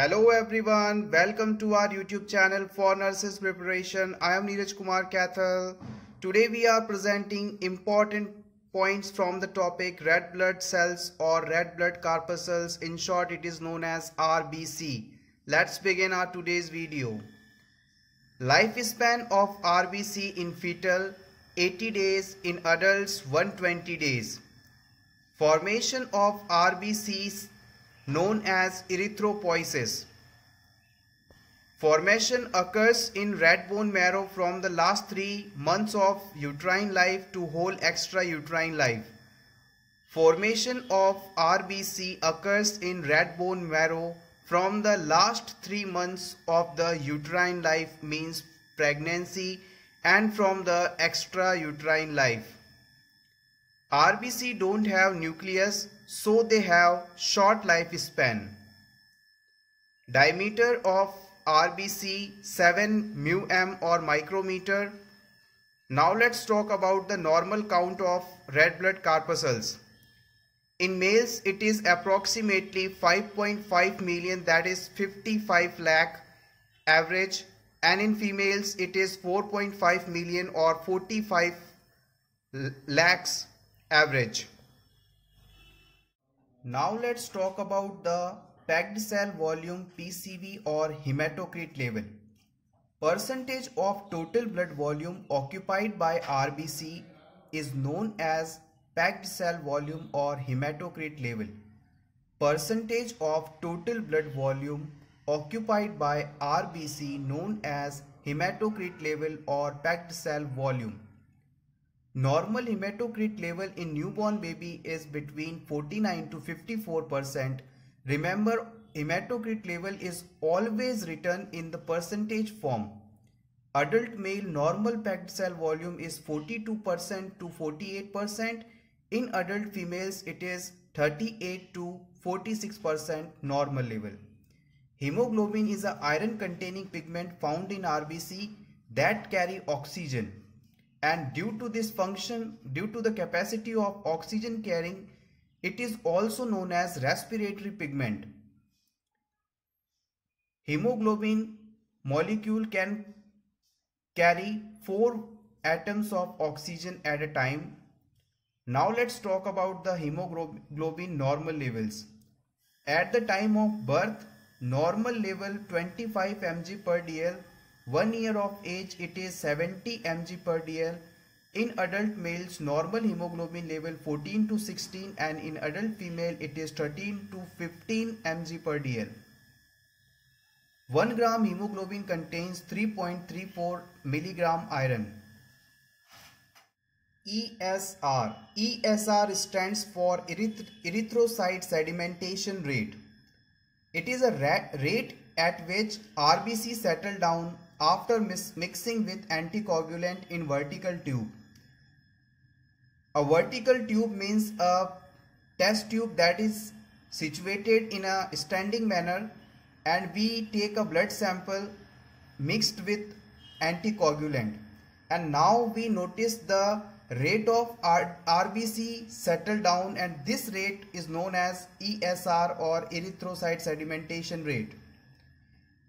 Hello everyone, welcome to our YouTube channel for nurses preparation. I am Neeraj Kumar Kathal. Today we are presenting important points from the topic red blood cells or red blood corpuscles. In short, it is known as RBC. Let's begin our today's video. Lifespan of RBC in fetal 80 days, in adults 120 days. Formation of RBCs known as erythropoiesis. Formation occurs in red bone marrow from the last 3 months of uterine life to whole extrauterine life. Formation of RBC occurs in red bone marrow from the last 3 months of the uterine life, means pregnancy, and from the extrauterine life. RBC don't have nucleus, so they have short lifespan. Diameter of RBC 7 μm or micrometer. Now let's talk about the normal count of red blood corpuscles. In males it is approximately 5.5 million, that is 55 lakh average, and in females it is 4.5 million or 45 lakhs average. Now let's talk about the packed cell volume PCV or hematocrit level. Percentage of total blood volume occupied by RBC is known as packed cell volume or hematocrit level. Percentage of total blood volume occupied by RBC known as hematocrit level or packed cell volume. Normal hematocrit level in newborn baby is between 49 to 54%. Remember, hematocrit level is always written in the percentage form. Adult male normal packed cell volume is 42% to 48%. In adult females it is 38 to 46% normal level. Hemoglobin is an iron containing pigment found in RBC that carry oxygen. And due to this function, due to the capacity of oxygen carrying, it is also known as respiratory pigment. Hemoglobin molecule can carry 4 atoms of oxygen at a time. Now let's talk about the hemoglobin normal levels. At the time of birth, normal level 25 mg per dl. 1 year of age it is 70 mg per dl. In adult males normal hemoglobin level 14 to 16, and in adult female it is 13 to 15 mg per dl. 1 gram hemoglobin contains 3.34 milligram iron. ESR. ESR stands for erythrocyte sedimentation rate. It is a rate at which RBC settle down after mixing with anticoagulant in vertical tube. A vertical tube means a test tube that is situated in a standing manner, and we take a blood sample mixed with anticoagulant, and now we notice the rate of RBC settle down, and this rate is known as ESR or erythrocyte sedimentation rate.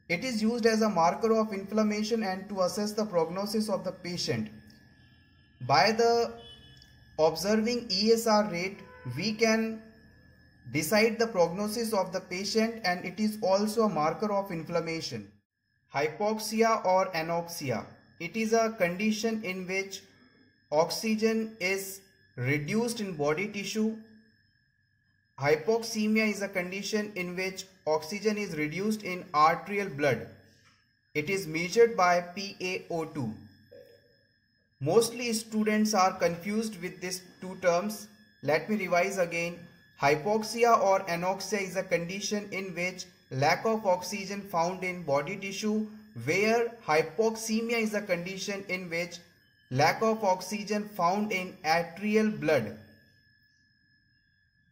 It is used as a marker of inflammation and to assess the prognosis of the patient. By the observing ESR rate, we can decide the prognosis of the patient, and it is also a marker of inflammation. Hypoxia or anoxia. It is a condition in which oxygen is reduced in body tissue. Hypoxemia is a condition in which oxygen is reduced in arterial blood. It is measured by PaO2. Mostly students are confused with these two terms. Let me revise again. Hypoxia or anoxia is a condition in which lack of oxygen found in body tissue, where hypoxemia is a condition in which lack of oxygen found in arterial blood.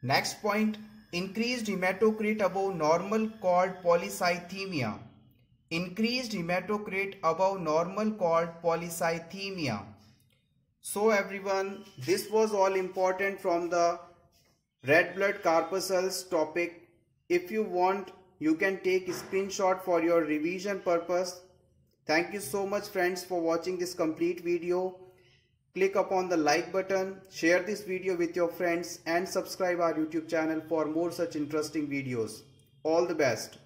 Next point, increased hematocrit above normal called polycythemia. Increased hematocrit above normal called polycythemia. So everyone, this was all important from the red blood corpuscles topic. If you want You can take a screenshot for your revision purpose. Thank you so much friends for watching this complete video. Click upon the like button, share this video with your friends and subscribe our YouTube channel for more such interesting videos. All the best.